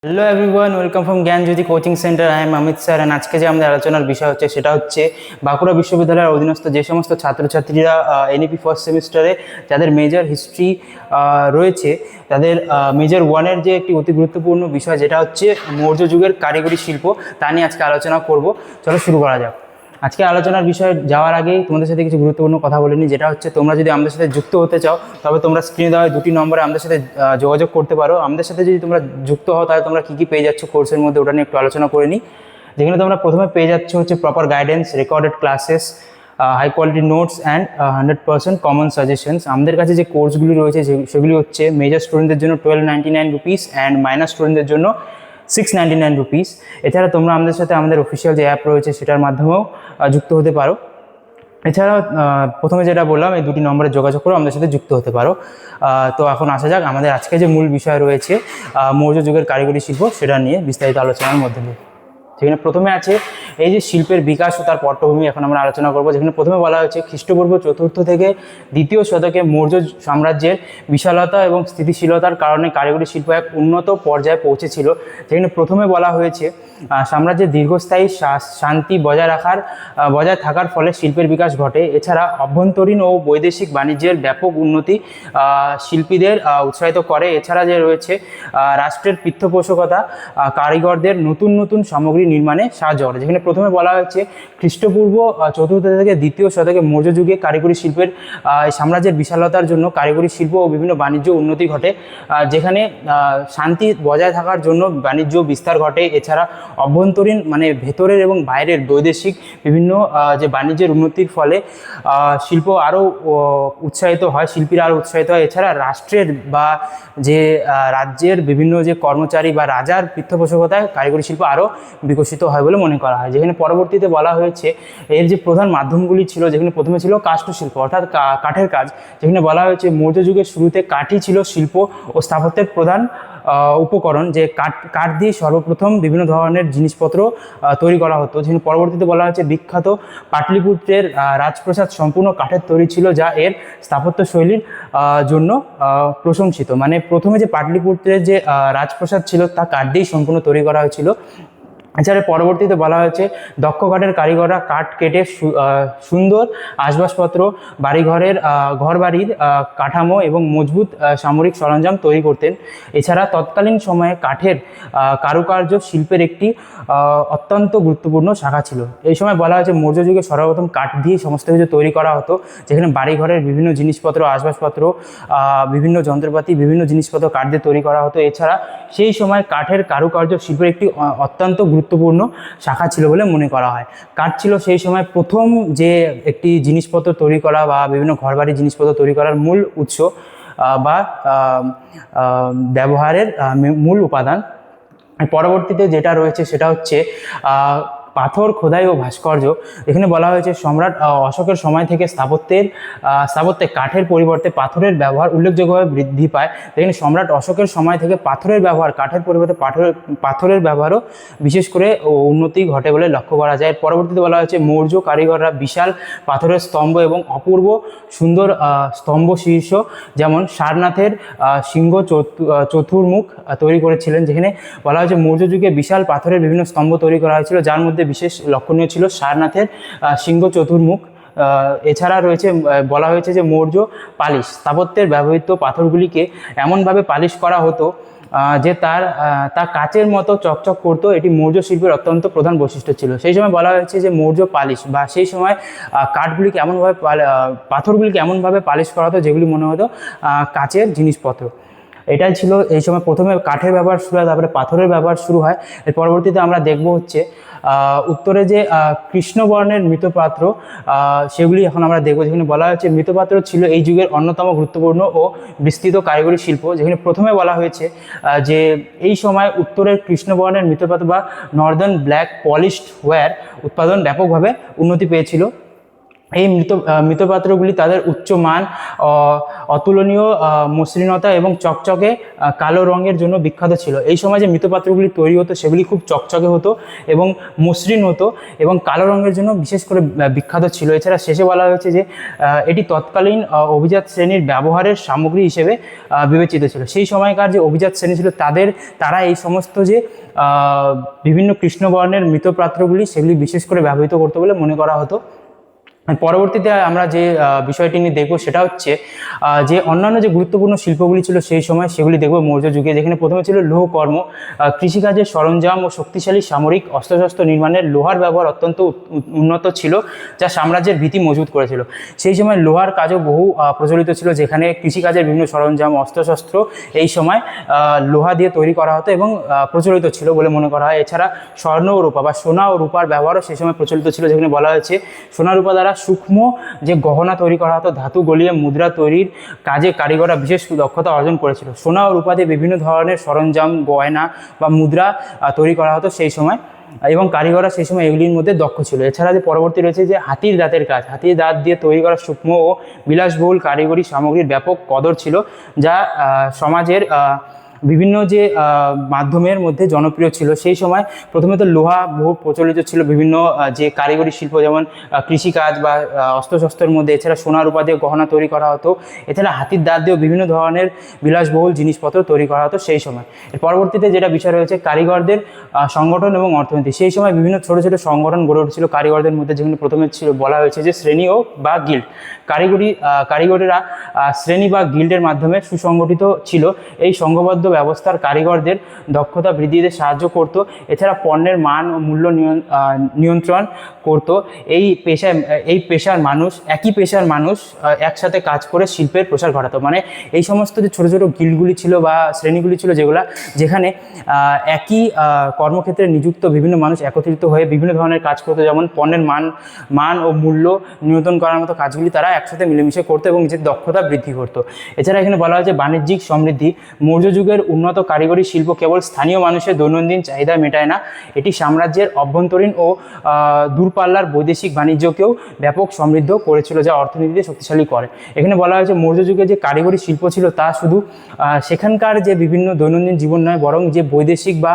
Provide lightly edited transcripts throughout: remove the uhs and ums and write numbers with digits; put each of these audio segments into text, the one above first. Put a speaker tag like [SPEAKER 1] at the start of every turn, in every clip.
[SPEAKER 1] Hello everyone, welcome from Gyanjyoti coaching centre. I am Amit sir. And আজকে যে আমাদের আলোচনার বিষয় হচ্ছে সেটা হচ্ছে বাঁকুড়া বিশ্ববিদ্যালয়ের অধীনস্থ যে সমস্ত ছাত্রছাত্রীরা এনইপি ফার্স্ট সেমিস্টারে যাদের মেজর হিস্ট্রি রয়েছে, তাদের মেজর ওয়ানের যে একটি অতি গুরুত্বপূর্ণ বিষয় যেটা হচ্ছে মৌর্য যুগের কারিগরি শিল্প, তা নিয়ে আজকে আলোচনা করব। চলো শুরু করা যাক। আজকে আলোচনার বিষয়ে যাওয়ার আগেই তোমাদের সাথে কিছু গুরুত্বপূর্ণ কথা বলে নিই, যেটা হচ্ছে তোমরা যদি আমাদের সাথে যুক্ত হতে চাও তবে তোমরা স্ক্রিনে দেওয়া দুটি নম্বরে আমাদের সাথে যোগাযোগ করতে পারো। আমাদের সাথে যদি তোমরা যুক্ত হও তাহলে তোমরা কী কী পেয়ে যাচ্ছ কোর্সের মধ্যে, ওটা নিয়ে একটু আলোচনা করে নিই। যেখানে তোমরা প্রথমে পেয়ে যাচ্ছ হচ্ছে proper guidance, recorded classes, high quality notes and 100% common suggestions. আমাদের কাছে যে কোর্সগুলি রয়েছে সেগুলি হচ্ছে মেজর স্টুডেন্টদের জন্য 1299 রুপিস অ্যান্ড মাইনর স্টুডেন্টদের জন্য 699 রুপিস। এছাড়া তোমরা আমাদের সাথে আমাদের অফিসিয়াল যে অ্যাপ রয়েছে সেটার মাধ্যমেও যুক্ত হতে পারো। এছাড়াও প্রথমে যেটা বললাম, এই দুটি নম্বরে যোগাযোগ করে আমাদের সাথে যুক্ত হতে পারো। তো এখন আসা যাক আমাদের আজকে যে মূল বিষয় রয়েছে মৌর্য যুগের কারিগরি শিল্প, সেটা নিয়ে বিস্তারিত আলোচনার মধ্যে দিয়ে। যেখানে প্রথমে আছে এই যে শিল্পের বিকাশ ও তার পটভূমি, এখন আমরা আলোচনা করব। যেখানে প্রথমে বলা হয়েছে খ্রিস্টপূর্ব 4র্থ থেকে 2য় শতকে মৌর্য সাম্রাজ্যের বিশালতা এবং স্থিতিশীলতার কারণে কারিগরি শিল্প এক উন্নত পর্যায়ে পৌঁছেছিল। যেখানে প্রথমে বলা হয়েছে সাম্রাজ্যের দীর্ঘস্থায়ী শান্তি বজায় থাকার ফলে শিল্পের বিকাশ ঘটে। এছাড়া অভ্যন্তরীণ ও বৈদেশিক বাণিজ্যের ব্যাপক উন্নতি শিল্পীদের উৎসাহিত করে। এছাড়া যে রয়েছে রাষ্ট্রের পৃষ্ঠপোষকতা কারিগরদের নতুন নতুন সামগ্রী নির্মাণে সাহায্য করে। যেখানে প্রথমে বলা হয়েছে খ্রিস্টপূর্ব 4র্থ থেকে 2য় শতকে মৌর্য যুগে কারিগরি শিল্পের সাম্রাজ্যের বিশালতার জন্য কারিগরি শিল্প ও বিভিন্ন বাণিজ্য উন্নতি ঘটে, যেখানে শান্তি বজায় থাকার জন্য বাণিজ্য বিস্তার ঘটে। এছাড়া অভ্যন্তরীণ মানে ভেতরের এবং বাইরের বৈদেশিক বিভিন্ন যে বাণিজ্যের উন্নতির ফলে শিল্প আরও উৎসাহিত হয়, শিল্পীরা আরও উৎসাহিত হয়। এছাড়া রাষ্ট্রের বা যে রাজ্যের বিভিন্ন যে কর্মচারী বা রাজার পৃষ্ঠপোষকতায় কারিগরি শিল্প আরও বিকশিত হয় বলে মনে করা হয়। যেখানে পরবর্তীতে বলা হয়েছে এর যে প্রধান মাধ্যমগুলি ছিল, যেখানে প্রথমে ছিল কাষ্ঠশিল্প অর্থাৎ কাঠের কাজ। যেখানে বলা হয়েছে মৌর্য যুগের শুরুতে কাঠই ছিল শিল্প ও স্থাপত্যের প্রধান উপকরণ, যে কাঠ দিয়ে সর্বপ্রথম বিভিন্ন ধরনের জিনিসপত্র তৈরি করা হতো। যেখানে পরবর্তীতে বলা হয়েছে বিখ্যাত পাটলিপুত্রের রাজপ্রাসাদ সম্পূর্ণ কাঠের তৈরি ছিল, যা এর স্থাপত্য শৈলীর জন্য প্রশংসিত। মানে প্রথমে যে পাটলিপুত্রের যে রাজপ্রাসাদ ছিল তা কাঠ দিয়েই সম্পূর্ণ তৈরি করা হয়েছিল। এছাড়া পরবর্তীতে বলা হয়েছে দক্ষ কাঠের কারিগররা কাঠ কেটে সুন্দর আসবাবপত্র, বাড়িঘরের ঘরবাড়ির কাঠামো এবং মজবুত সামরিক সরঞ্জাম তৈরি করতেন। এছাড়া তৎকালীন সময়ে কাঠের কারুকার্য শিল্পের একটি অত্যন্ত গুরুত্বপূর্ণ শাখা ছিল। এই সময় বলা হয়েছে মৌর্য যুগে সর্বপ্রথম কাঠ দিয়ে সমস্ত কিছু তৈরি করা হতো, যেখানে বাড়িঘরের বিভিন্ন জিনিসপত্র, আসবাবপত্র, বিভিন্ন যন্ত্রপাতি, বিভিন্ন জিনিসপত্র কাঠ দিয়ে তৈরি করা হতো। এছাড়া সেই সময় কাঠের কারুকার্য শিল্পের একটি অত্যন্ত গুরুত্বপূর্ণ শাখা ছিল বলে মনে করা হয়। কাঠ ছিল সেই সময় প্রথম যে একটি জিনিসপত্র তৈরি করা বা বিভিন্ন ঘরবাড়ির জিনিসপত্র তৈরি করার মূল উৎস বা ব্যবহারের মূল উপাদান। পরবর্তীতে যেটা রয়েছে সেটা হচ্ছে পাথর খোদাই ও ভাস্কর্য। এখানে বলা হয়েছে সম্রাট অশোকের সময় থেকে স্থাপত্যে কাঠের পরিবর্তে পাথরের ব্যবহার উল্লেখযোগ্যভাবে বৃদ্ধি পায়। এখানে সম্রাট অশোকের সময় থেকে পাথরের ব্যবহার, কাঠের পরিবর্তে পাথরের ব্যবহারও বিশেষ করে উন্নতি ঘটে বলে লক্ষ্য করা যায়। পরবর্তীতে বলা হয়েছে মৌর্য কারিগররা বিশাল পাথরের স্তম্ভ এবং অপূর্ব সুন্দর স্তম্ভ শীর্ষ যেমন সারনাথের সিংহ চতুর্মুখ তৈরি করেছিলেন। যেখানে বলা হয়েছে মৌর্য যুগে বিশাল পাথরের বিভিন্ন স্তম্ভ তৈরি করা হয়েছিল, যার মধ্যে বিশেষ লক্ষণীয় ছিল সারনাথের সিংহ চতুর্মুখ। এছাড়া রয়েছে বলা হয়েছে যে মৌর্য পালিশ স্থাপত্যের ব্যবহৃত পাথরগুলিকে এমনভাবে পালিশ করা হতো যে তা কাচের মতো চকচক করতো। এটি মৌর্য শিল্পের অত্যন্ত প্রধান বৈশিষ্ট্য ছিল। সেই সময় বলা হয়েছে যে মৌর্য পালিশ বা সেই সময় কাঠগুলিকে এমনভাবে পাথরগুলিকে এমনভাবে পালিশ করা হতো যেগুলি মনে হতো কাচের জিনিসপত্র। এটাই ছিল এই সময় প্রথমে কাঠের ব্যবহার শুরু হয়, তারপরে পাথরের ব্যবহার শুরু হয়। এর পরবর্তীতে আমরা দেখব হচ্ছে উত্তরে যে কৃষ্ণবর্ণের মৃৎপাত্র, সেগুলি এখন আমরা দেখব। যেখানে বলা হয়েছে মৃৎপাত্র ছিল এই যুগের অন্যতম গুরুত্বপূর্ণ ও বিস্তৃত কারিগরি শিল্প। যেখানে প্রথমে বলা হয়েছে যে এই সময় উত্তরের কৃষ্ণবর্ণের মৃৎপাত্র বা নর্দার্ন ব্ল্যাক পলিশড ওয়্যার উৎপাদন ব্যাপকভাবে উন্নতি পেয়েছিল। এই মৃৎপাত্রগুলি তাদের উচ্চ মান, অতুলনীয় মসৃণতা এবং চকচকে কালো রঙের জন্য বিখ্যাত ছিল। এই সময় যে মৃৎপাত্রগুলি তৈরি হতো সেগুলি খুব চকচকে হতো এবং মসৃণ হতো এবং কালো রঙের জন্য বিশেষ করে বিখ্যাত ছিল। এছাড়া শেষে বলা হয়েছে যে এটি তৎকালীন অভিজাত শ্রেণীর ব্যবহারের সামগ্রী হিসেবে বিবেচিত ছিল। সেই সময়কার যে অভিজাত শ্রেণী ছিল তারা এই সমস্ত যে বিভিন্ন কৃষ্ণবর্ণের মৃৎপাত্রগুলি সেগুলি বিশেষ করে ব্যবহৃত করতো বলে মনে করা হতো। পরবর্তীতে আমরা যে বিষয়টি নিয়ে দেখব সেটা হচ্ছে যে অন্যান্য যে গুরুত্বপূর্ণ শিল্পগুলি ছিল সেই সময় সেগুলি দেখব মৌর্য যুগে, যেখানে প্রথমে ছিল লৌহকর্ম, কৃষিকাজের সরঞ্জাম ও শক্তিশালী সামরিক অস্ত্রশস্ত্র নির্মাণের লোহার ব্যবহার অত্যন্ত উন্নত ছিল, যা সাম্রাজ্যের ভিত্তি মজবুত করেছিল। সেই সময় লোহার কাজও বহু প্রচলিত ছিল, যেখানে কৃষিকাজের বিভিন্ন সরঞ্জাম অস্ত্রশস্ত্র এই সময় লোহা দিয়ে তৈরি করা হতো এবং প্রচলিত ছিল বলে মনে করা হয়। এছাড়া স্বর্ণ ও রূপা বা সোনা ও রূপার ব্যবহারও সেই সময় প্রচলিত ছিল, যেখানে বলা হয়েছে সোনা রূপা দ্বারা সূক্ষ্ম যে গহনা তৈরি করা হতো, ধাতু গলিয়ে মুদ্রা তৈরির কাজে কারিগররা বিশেষ দক্ষতা অর্জন করেছিল। সোনা ও রূপা দিয়ে বিভিন্ন ধরনের সরঞ্জাম, গয়না বা মুদ্রা তৈরি করা হতো সেই সময়, এবং কারিগররা সেই সময় এগুলির মধ্যে দক্ষ ছিল। এছাড়া যে পরবর্তী রয়েছে যে হাতির দাঁতের কাজ, হাতির দাঁত দিয়ে তৈরি করা সূক্ষ্ম ও বিলাসবহুল কারিগরি সামগ্রীর ব্যাপক কদর ছিল, যা সমাজের বিভিন্ন যে মাধ্যমের মধ্যে জনপ্রিয় ছিল। সেই সময় প্রথমে তো লোহা বহু প্রচলিত ছিল বিভিন্ন যে কারিগরি শিল্প, যেমন কৃষিকাজ বা অস্ত্রশস্ত্রের মধ্যে। এছাড়া সোনা রূপা দিয়ে গহনা তৈরি করা হতো। এছাড়া হাতির দাঁত দিয়েও বিভিন্ন ধরনের বিলাসবহুল জিনিসপত্র তৈরি করা হতো সেই সময়। এর পরবর্তীতে যেটা বিষয় রয়েছে কারিগরদের সংগঠন এবং অর্থনীতি। সেই সময় বিভিন্ন ছোটো ছোটো সংগঠন গড়ে উঠেছিল কারিগরদের মধ্যে, যেখানে প্রথমে ছিল বলা হয়েছে যে শ্রেণী ও বা গিল্ড। কারিগরেরা শ্রেণী বা গিল্ডের মাধ্যমে সুসংগঠিত ছিল। এই সংঘবদ্ধ ব্যবস্থার কারিগরদের দক্ষতা বৃদ্ধিতে সাহায্য করত। এছাড়া পণ্যের মান ও মূল্য নিয়ন্ত্রণ করত। একই পেশার মানুষ একসাথে কাজ করে শিল্পের প্রসার ঘটাতো। মানে এই সমস্ত যে ছোটো ছোটো গিল্ডগুলি ছিল বা শ্রেণীগুলি ছিল, যেখানে একই কর্মক্ষেত্রে নিযুক্ত বিভিন্ন মানুষ একত্রিত হয়ে বিভিন্ন ধরনের কাজ করতো, যেমন পণ্যের মান ও মূল্য নিয়ন্ত্রণ করার মতো কাজগুলি তারা একসাথে মিলেমিশে করতো এবং নিজের দক্ষতা বৃদ্ধি করতো। এছাড়া এখানে বলা হয়েছে বাণিজ্যিক সমৃদ্ধি। মৌর্য যুগের উন্নত কারিগরি শিল্প কেবল স্থানীয় মানুষের দৈনন্দিন চাহিদা মেটায় না, এটি সাম্রাজ্যের অভ্যন্তরীণ ও দূরপাল্লার বৈদেশিক বাণিজ্যকেও ব্যাপক সমৃদ্ধ করেছিল, যা অর্থনীতিতে শক্তিশালী করে। এখানে বলা হয়েছে মৌর্য যুগে যে কারিগরি শিল্প ছিল তা শুধু সেখানকার যে বিভিন্ন দৈনন্দিন জীবন নয়, বরং যে বৈদেশিক বা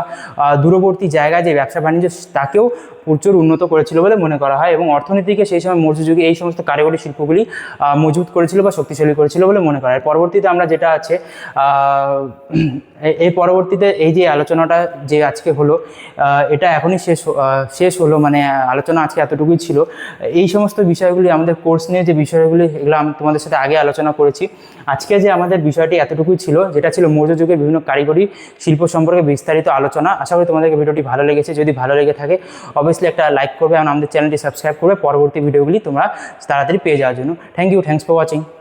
[SPEAKER 1] দূরবর্তী জায়গায় যে ব্যবসা বাণিজ্য তাকেও প্রচুর উন্নত করেছিল বলে মনে করা হয়, এবং অর্থনীতিকে সেই সময় মৌর্য যুগে এই সমস্ত কারিগরি শিল্পগুলি মজবুত করেছিল বা শক্তিশালী করেছিল বলে মনে করা হয়। পরবর্তীতে আমরা যেটা আছে এই পরবর্তীতে এই যে আলোচনাটা যে আজকে হলো এটা এখনই শেষ হলো, মানে আলোচনা আজকে এতটুকুই ছিল। এই সমস্ত বিষয়গুলি আমাদের কোর্স নিয়ে যে বিষয়গুলি এগুলো আমি তোমাদের সাথে আগে আলোচনা করেছি। আজকে যে আমাদের বিষয়টি এতটুকুই ছিল, যেটা ছিল মৌর্য যুগের বিভিন্ন কারিগরি শিল্প সম্পর্কে বিস্তারিত আলোচনা। আশা করি তোমাদেরকে ভিডিওটি ভালো লেগেছে। যদি ভালো লেগে থাকে অবভিয়াসলি একটা লাইক করবে এবং আমাদের চ্যানেলটি সাবস্ক্রাইব করবে পরবর্তী ভিডিওগুলি তোমরা তাড়াতাড়ি পেয়ে যাওয়ার জন্য। Thanks for watching.